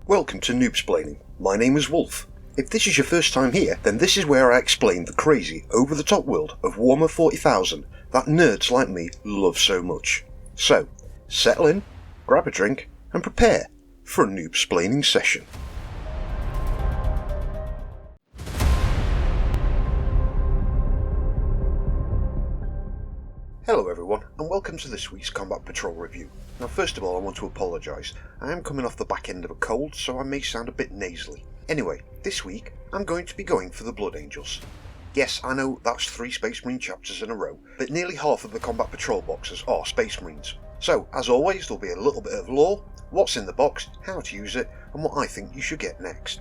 Welcome to Noob-Splaining. My name is Wolf. If this is your first time here, then this is where I explain the crazy, over-the-top world of Warhammer 40,000 that nerds like me love so much. So, settle in, grab a drink, and prepare for a Noob-Splaining session. Hello everyone, and welcome to this week's Combat Patrol review. Now first of all I want to apologise. I am coming off the back end of a cold, so I may sound a bit nasally. Anyway, this week I'm going to be going for the Blood Angels. Yes, I know that's 3 Space Marine chapters in a row, but nearly half of the Combat Patrol boxes are Space Marines. So, as always, there'll be a little bit of lore, what's in the box, how to use it, and what I think you should get next.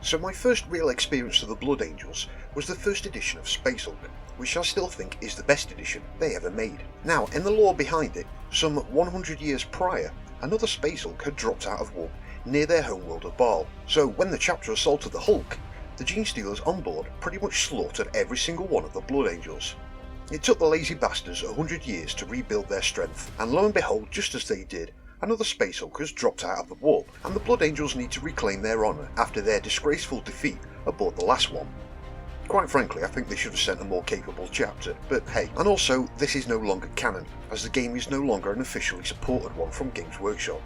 So my first real experience of the Blood Angels was the first edition of Space Hulk, which I still think is the best edition they ever made. Now, in the lore behind it, some 100 years prior, another Space Hulk had dropped out of warp near their homeworld of Baal. So when the chapter assaulted the Hulk, the Gene Stealers on board pretty much slaughtered every single one of the Blood Angels. It took the lazy bastards 100 years to rebuild their strength, and lo and behold, just as they did, another Space Hulk has dropped out of the warp, and the Blood Angels need to reclaim their honour after their disgraceful defeat aboard the last one. Quite frankly, I think they should have sent a more capable chapter, but hey. And also, this is no longer canon, as the game is no longer an officially supported one from Games Workshop.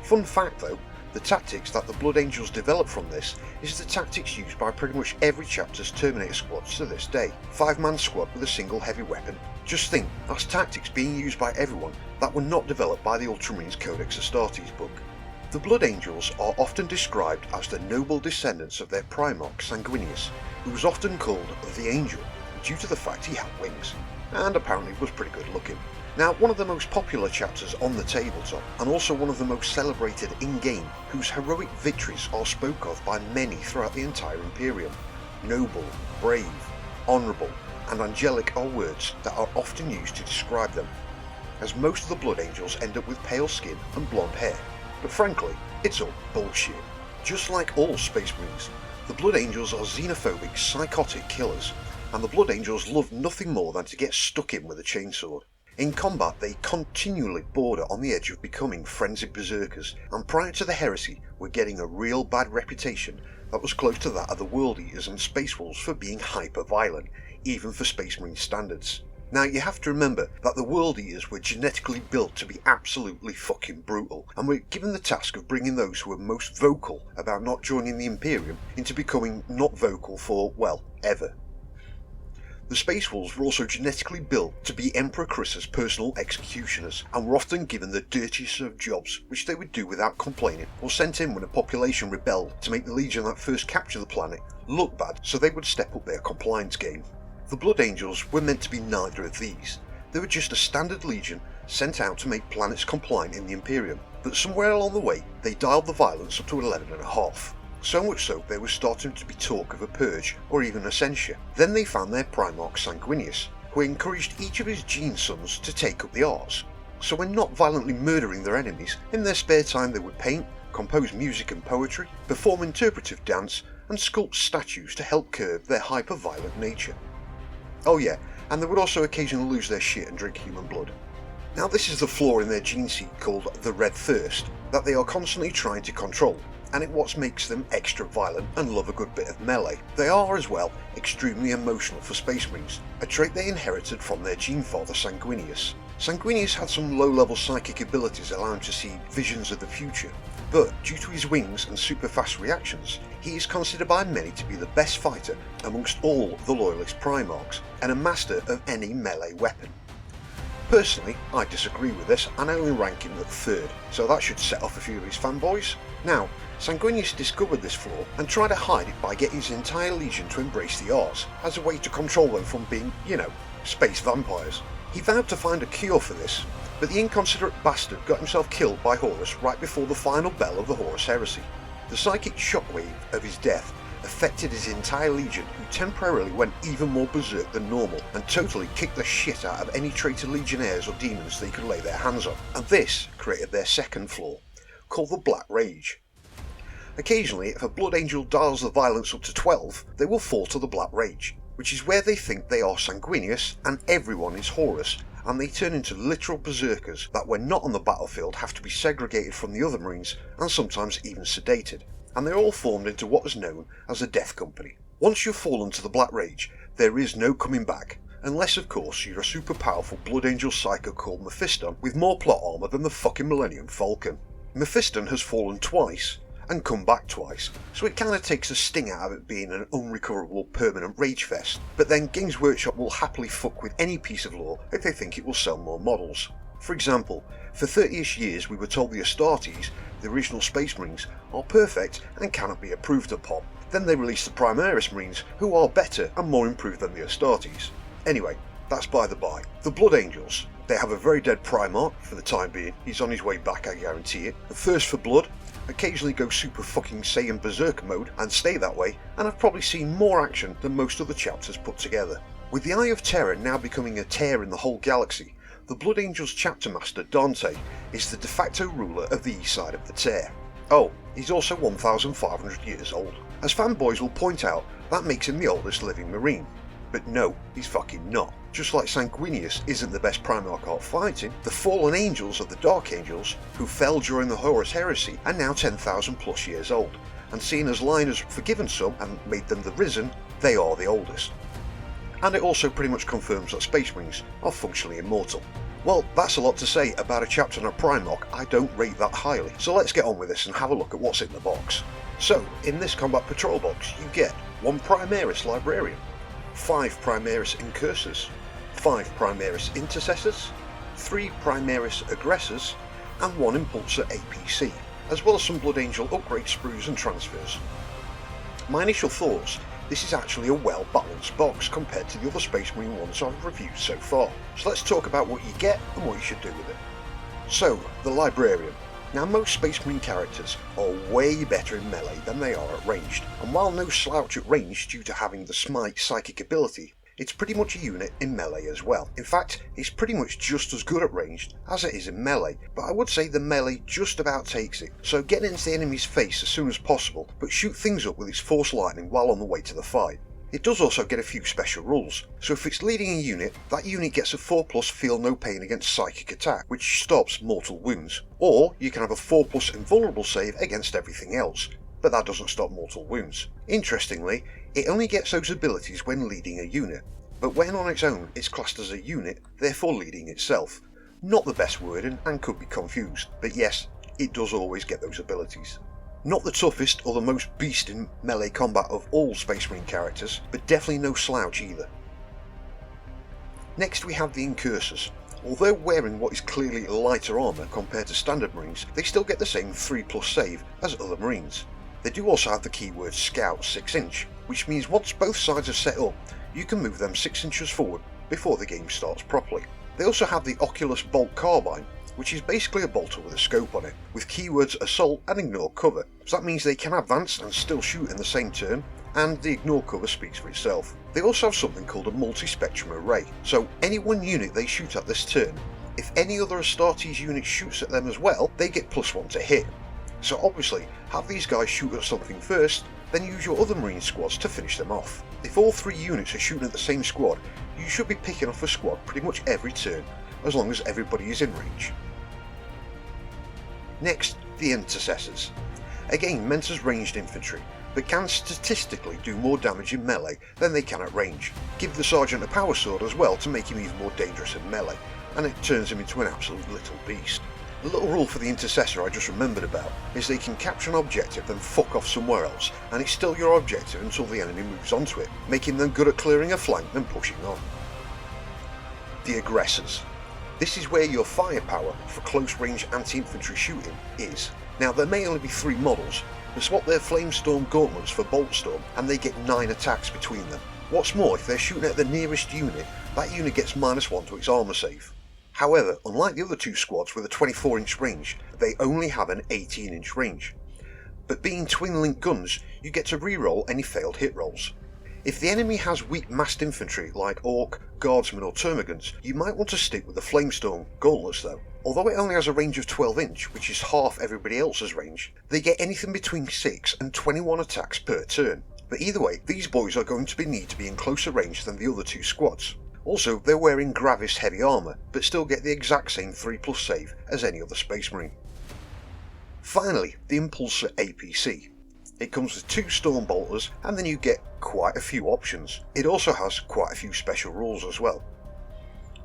Fun fact though, the tactics that the Blood Angels developed from this is the tactics used by pretty much every chapter's Terminator squads to this day. 5-man squad with a single heavy weapon. Just think, that's tactics being used by everyone that were not developed by the Ultramarines Codex Astartes book. The Blood Angels are often described as the noble descendants of their Primarch Sanguinius, who was often called the Angel due to the fact he had wings, and apparently was pretty good looking. Now, one of the most popular chapters on the tabletop, and also one of the most celebrated in-game, whose heroic victories are spoke of by many throughout the entire Imperium. Noble, brave, honourable, and angelic are words that are often used to describe them, as most of the Blood Angels end up with pale skin and blonde hair. But frankly, it's all bullshit. Just like all Space Marines, the Blood Angels are xenophobic, psychotic killers, and the Blood Angels love nothing more than to get stuck in with a chainsword. In combat, they continually border on the edge of becoming frenzied berserkers, and prior to the heresy were getting a real bad reputation that was close to that of the World Eaters and Space Wolves for being hyper-violent, even for Space Marine standards. Now, you have to remember that the World Eaters were genetically built to be absolutely fucking brutal, and were given the task of bringing those who were most vocal about not joining the Imperium into becoming not vocal for, well, ever. The Space Wolves were also genetically built to be Emperor Chris's personal executioners, and were often given the dirtiest of jobs, which they would do without complaining, or sent in when a population rebelled to make the Legion that first captured the planet look bad, so they would step up their compliance game. The Blood Angels were meant to be neither of these. They were just a standard legion sent out to make planets compliant in the Imperium, but somewhere along the way they dialed the violence up to 11.5. So much so there was starting to be talk of a purge or even a censure. Then they found their Primarch Sanguinius, who encouraged each of his Gene sons to take up the arts. So when not violently murdering their enemies, in their spare time they would paint, compose music and poetry, perform interpretive dance, and sculpt statues to help curb their hyper-violent nature. Oh yeah, and they would also occasionally lose their shit and drink human blood. Now this is the flaw in their gene seed called the Red Thirst, that they are constantly trying to control, and it's what makes them extra violent and love a good bit of melee. They are as well extremely emotional for Space Marines, a trait they inherited from their gene father Sanguinius. Sanguinius had some low-level psychic abilities allowing him to see visions of the future, but due to his wings and super fast reactions, he is considered by many to be the best fighter amongst all the Loyalist Primarchs, and a master of any melee weapon. Personally, I disagree with this, and I only rank him at 3rd, so that should set off a few of his fanboys. Now, Sanguinius discovered this flaw and tried to hide it by getting his entire legion to embrace the arts, as a way to control them from being, space vampires. He vowed to find a cure for this, but the inconsiderate bastard got himself killed by Horus right before the final bell of the Horus heresy. The psychic shockwave of his death affected his entire legion, who temporarily went even more berserk than normal and totally kicked the shit out of any traitor legionnaires or demons they could lay their hands on. And this created their second flaw, called the Black Rage. Occasionally, if a Blood Angel dials the violence up to 12, they will fall to the Black Rage, which is where they think they are Sanguinius and everyone is Horus, and they turn into literal berserkers that when not on the battlefield have to be segregated from the other Marines and sometimes even sedated, and they're all formed into what is known as a death company. Once you've fallen to the Black Rage, there is no coming back, unless of course you're a super powerful Blood Angel psycho called Mephiston with more plot armour than the fucking Millennium Falcon. Mephiston has fallen twice, and come back twice, so it kinda takes the sting out of it being an unrecoverable permanent rage fest, but then Games Workshop will happily fuck with any piece of lore if they think it will sell more models. For example, for 30ish years we were told the Astartes, the original Space Marines, are perfect and cannot be improved upon. Then they released the Primaris Marines, who are better and more improved than the Astartes. Anyway, that's by the by. The Blood Angels, they have a very dead Primarch for the time being. He's on his way back, I guarantee it. A thirst for blood, occasionally go super fucking Saiyan Berserker mode and stay that way, and I've probably seen more action than most other chapters put together. With the Eye of Terror now becoming a tear in the whole galaxy, the Blood Angels chapter master Dante is the de facto ruler of the east side of the tear. Oh, he's also 1,500 years old. As fanboys will point out, that makes him the oldest living Marine. But no, he's fucking not. Just like Sanguinius isn't the best Primarch at fighting, the fallen angels of the Dark Angels, who fell during the Horus Heresy, are now 10,000 plus years old, and seeing as Line has forgiven some and made them the Risen, they are the oldest. And it also pretty much confirms that Space Marines are functionally immortal. Well, that's a lot to say about a chapter on a Primarch I don't rate that highly, so let's get on with this and have a look at what's in the box. So, in this Combat Patrol box, you get 1 Primaris Librarian, 5 Primaris Incursors, 5 Primaris Intercessors, 3 Primaris Aggressors, and 1 Impulsor APC, as well as some Blood Angel upgrade sprues and transfers. My initial thoughts, this is actually a well balanced box compared to the other Space Marine ones I've reviewed so far, so let's talk about what you get and what you should do with it. So, the Librarian. Now most Space Marine characters are way better in melee than they are at ranged, and while no slouch at range due to having the Smite psychic ability, it's pretty much a unit in melee as well. In fact, it's pretty much just as good at ranged as it is in melee, but I would say the melee just about takes it, so get into the enemy's face as soon as possible, but shoot things up with its Force Lightning while on the way to the fight. It does also get a few special rules, so if it's leading a unit, that unit gets a 4+ Feel No Pain against Psychic Attack, which stops mortal wounds, or you can have a 4+ Invulnerable save against everything else, but that doesn't stop mortal wounds. Interestingly, it only gets those abilities when leading a unit, but when on its own it's classed as a unit, therefore leading itself. Not the best wording and could be confused, but yes, it does always get those abilities. Not the toughest or the most beast in melee combat of all Space Marine characters, but definitely no slouch either. Next we have the Incursors. Although wearing what is clearly lighter armour compared to standard Marines, they still get the same 3+ save as other Marines. They do also have the keyword Scout 6 inch, which means once both sides are set up, you can move them 6 inches forward before the game starts properly. They also have the Oculus Bolt Carbine, which is basically a bolter with a scope on it, with keywords Assault and Ignore Cover, so that means they can advance and still shoot in the same turn, and the Ignore Cover speaks for itself. They also have something called a Multi-Spectrum Array, so any one unit they shoot at this turn, if any other Astartes unit shoots at them as well, they get +1 to hit. So obviously, have these guys shoot at something first, then use your other Marine squads to finish them off. If all 3 units are shooting at the same squad, you should be picking off a squad pretty much every turn, as long as everybody is in range. Next, the Intercessors. Again meant as ranged infantry, but can statistically do more damage in melee than they can at range. Give the Sergeant a power sword as well to make him even more dangerous in melee, and it turns him into an absolute little beast. The little rule for the Intercessor I just remembered about is they can capture an objective then fuck off somewhere else, and it's still your objective until the enemy moves onto it, making them good at clearing a flank and pushing on. The Aggressors. This is where your firepower for close range anti-infantry shooting is. Now there may only be 3 models, but swap their Flamestorm gauntlets for Boltstorm and they get 9 attacks between them. What's more, if they're shooting at the nearest unit, that unit gets -1 to its armour save. However, unlike the other 2 squads with a 24-inch range, they only have an 18-inch range. But being twin-link guns, you get to reroll any failed hit rolls. If the enemy has weak massed infantry like Orc, Guardsmen or Termagants, you might want to stick with the Flamestorm gauntlets though. Although it only has a range of 12 inch, which is half everybody else's range, they get anything between 6 and 21 attacks per turn. But either way, these boys are going to need to be in closer range than the other 2 squads. Also, they're wearing Gravis heavy armour, but still get the exact same 3+ save as any other Space Marine. Finally, the Impulsor APC. It comes with 2 Stormbolters, and then you get quite a few options. It also has quite a few special rules as well.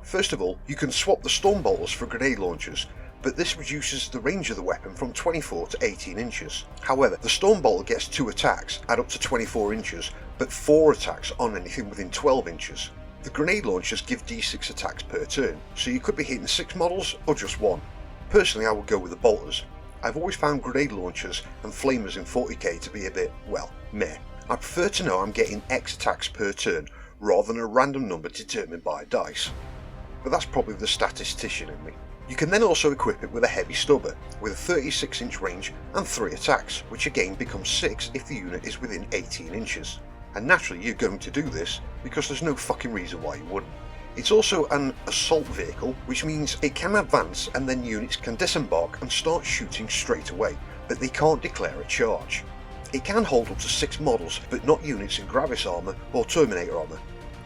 First of all, you can swap the Stormbolters for grenade launchers, but this reduces the range of the weapon from 24 to 18 inches. However, the Stormbolter gets 2 attacks at up to 24 inches, but 4 attacks on anything within 12 inches. The grenade launchers give d6 attacks per turn, so you could be hitting 6 models or just 1. Personally, I would go with the bolters. I've always found grenade launchers and flamers in 40k to be a bit, well, meh. I prefer to know I'm getting X attacks per turn rather than a random number determined by dice. But that's probably the statistician in me. You can then also equip it with a heavy stubber, with a 36-inch range and 3 attacks, which again becomes 6 if the unit is within 18 inches. And naturally you're going to do this, because there's no fucking reason why you wouldn't. It's also an assault vehicle, which means it can advance and then units can disembark and start shooting straight away, but they can't declare a charge. It can hold up to 6 models, but not units in Gravis armour or Terminator armour,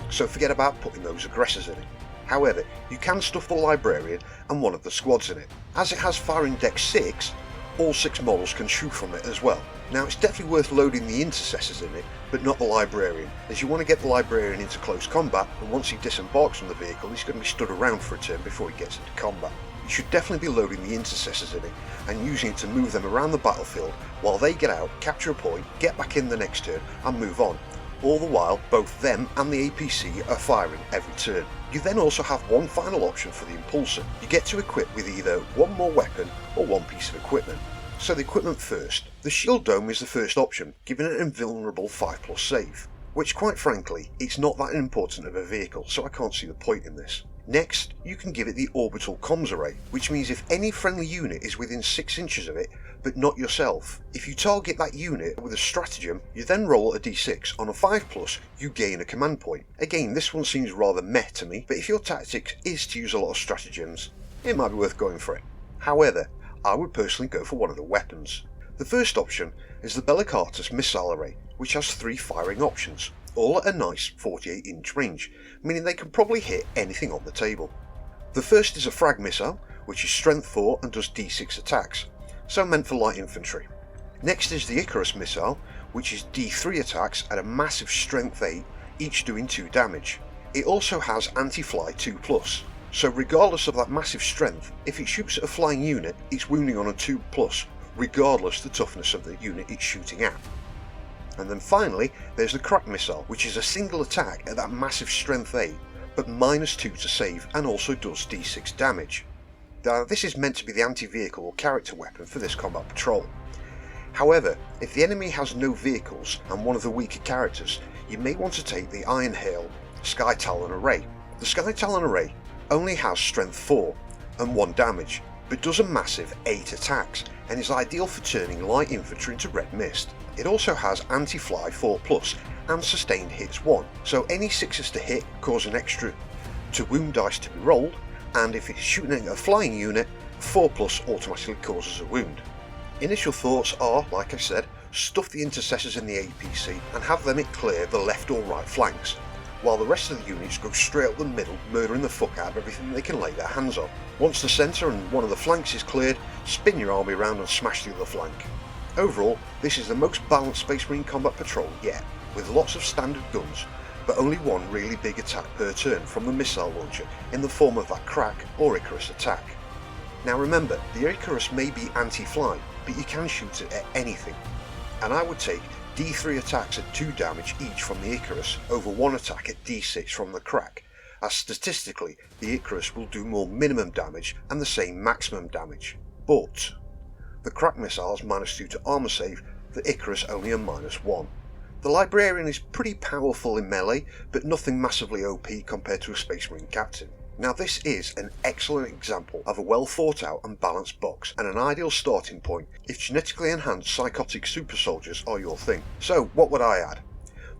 so forget about putting those aggressors in it. However, you can stuff the Librarian and one of the squads in it. As it has firing dex 6, all 6 models can shoot from it as well. Now it's definitely worth loading the Intercessors in it, but not the Librarian, as you want to get the Librarian into close combat, and once he disembarks from the vehicle he's going to be stood around for a turn before he gets into combat. You should definitely be loading the Intercessors in it, and using it to move them around the battlefield while they get out, capture a point, get back in the next turn and move on. All the while, both them and the APC are firing every turn. You then also have one final option for the Impulsor. You get to equip with either one more weapon or one piece of equipment. So the equipment first. The Shield Dome is the first option, giving it an invulnerable 5+ save, which quite frankly, it's not that important of a vehicle, so I can't see the point in this. Next, you can give it the Orbital Comms Array, which means if any friendly unit is within 6 inches of it, but not yourself, if you target that unit with a stratagem, you then roll a d6. On a 5+, you gain a command point. Again, this one seems rather meh to me, but if your tactic is to use a lot of stratagems, it might be worth going for it. However, I would personally go for one of the weapons. The first option is the Bellicatus Missile Array, which has 3 firing options, all at a nice 48-inch range, meaning they can probably hit anything on the table. The first is a Frag Missile, which is strength 4 and does d6 attacks, so meant for light infantry. Next is the Icarus Missile, which is d3 attacks at a massive strength 8, each doing 2 damage. It also has anti-fly 2+, so regardless of that massive strength, if it shoots at a flying unit, it's wounding on a 2+, regardless the toughness of the unit it's shooting at. And then finally, there's the Crack Missile, which is a single attack at that massive strength 8, but -2 to save and also does d6 damage. Now this is meant to be the anti-vehicle or character weapon for this combat patrol. However, if the enemy has no vehicles and one of the weaker characters, you may want to take the Iron Hail Sky Talon Array. The Sky Talon Array only has strength 4 and 1 damage, but does a massive 8 attacks and is ideal for turning light infantry into red mist. It also has anti-fly 4+ and sustained hits 1, so any 6s to hit cause an extra to wound dice to be rolled, and if it's shooting at a flying unit, 4+ automatically causes a wound. Initial thoughts are, like I said, stuff the Intercessors in the APC and have them clear the left or right flanks, while the rest of the units go straight up the middle, murdering the fuck out of everything they can lay their hands on. Once the centre and one of the flanks is cleared, spin your army around and smash the other flank. Overall, this is the most balanced Space Marine combat patrol yet, with lots of standard guns, but only one really big attack per turn from the missile launcher in the form of that Crack or Icarus attack. Now remember, the Icarus may be anti-fly, but you can shoot it at anything, and I would take d3 attacks at 2 damage each from the Icarus over 1 attack at d6 from the Crack, as statistically the Icarus will do more minimum damage and the same maximum damage. But the Crack missiles -2 to armor save, the Icarus only a -1. The Librarian is pretty powerful in melee, but nothing massively OP compared to a Space Marine captain. Now this is an excellent example of a well thought out and balanced box, and an ideal starting point if genetically enhanced psychotic super soldiers are your thing. So what would I add?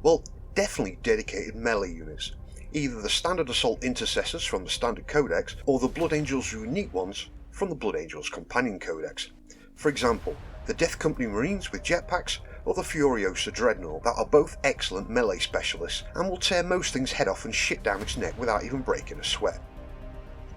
Well, definitely dedicated melee units, either the standard assault Intercessors from the standard codex or the Blood Angels unique ones from the Blood Angels companion codex. For example, the Death Company Marines with jetpacks or the Furiosa Dreadnought that are both excellent melee specialists and will tear most things head off and shit down its neck without even breaking a sweat.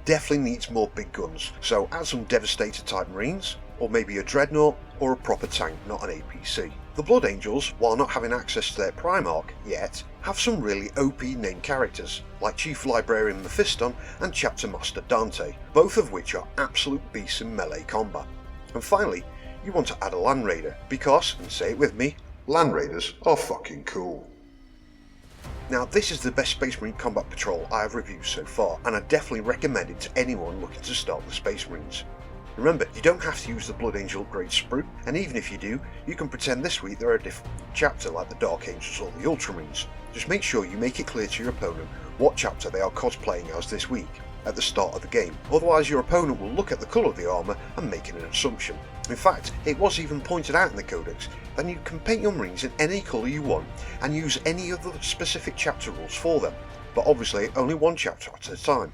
Definitely needs more big guns, so add some Devastator type Marines, or maybe a Dreadnought, or a proper tank, not an APC. The Blood Angels, while not having access to their Primarch yet, have some really OP named characters, like Chief Librarian Mephiston and Chapter Master Dante, both of which are absolute beasts in melee combat. And finally, you want to add a Land Raider, because, and say it with me, Land Raiders are fucking cool. Now this is the best Space Marine Combat Patrol I have reviewed so far, and I definitely recommend it to anyone looking to start the Space Marines. Remember, you don't have to use the Blood Angel Great Sprue, and even if you do, you can pretend this week they're a different chapter like the Dark Angels or the Ultramarines. Just make sure you make it clear to your opponent what chapter they are cosplaying as this week, at the start of the game, otherwise your opponent will look at the colour of the armour and make an assumption. In fact, it was even pointed out in the Codex that you can paint your Marines in any colour you want and use any of the specific chapter rules for them, but obviously only one chapter at a time.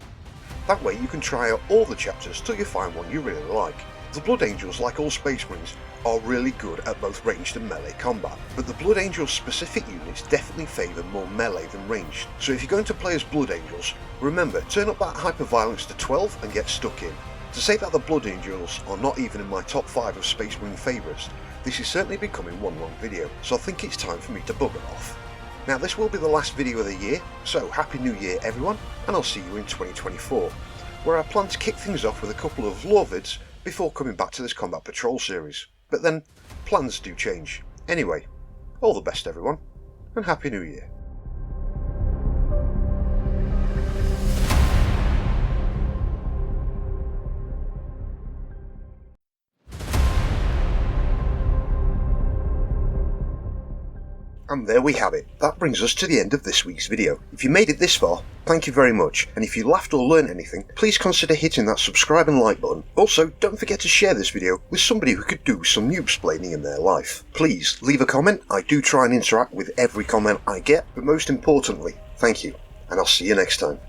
That way you can try out all the chapters till you find one you really like. The Blood Angels, like all Space Marines, are really good at both ranged and melee combat, but the Blood Angels specific units definitely favour more melee than ranged, so if you're going to play as Blood Angels, remember, turn up that hyper-violence to 12 and get stuck in. To say that the Blood Angels are not even in my top 5 of Space Marine favourites, this is certainly becoming one long video, so I think it's time for me to bugger off. Now this will be the last video of the year, so Happy New Year everyone, and I'll see you in 2024, where I plan to kick things off with a couple of lore vids before coming back to this Combat Patrol series. But then, plans do change. Anyway, all the best everyone, and Happy New Year. And there we have it. That brings us to the end of this week's video. If you made it this far, thank you very much, and if you laughed or learned anything, please consider hitting that subscribe and like button. Also, don't forget to share this video with somebody who could do some Noob-Splaining in their life. Please leave a comment. I do try and interact with every comment I get, but most importantly, thank you, and I'll see you next time.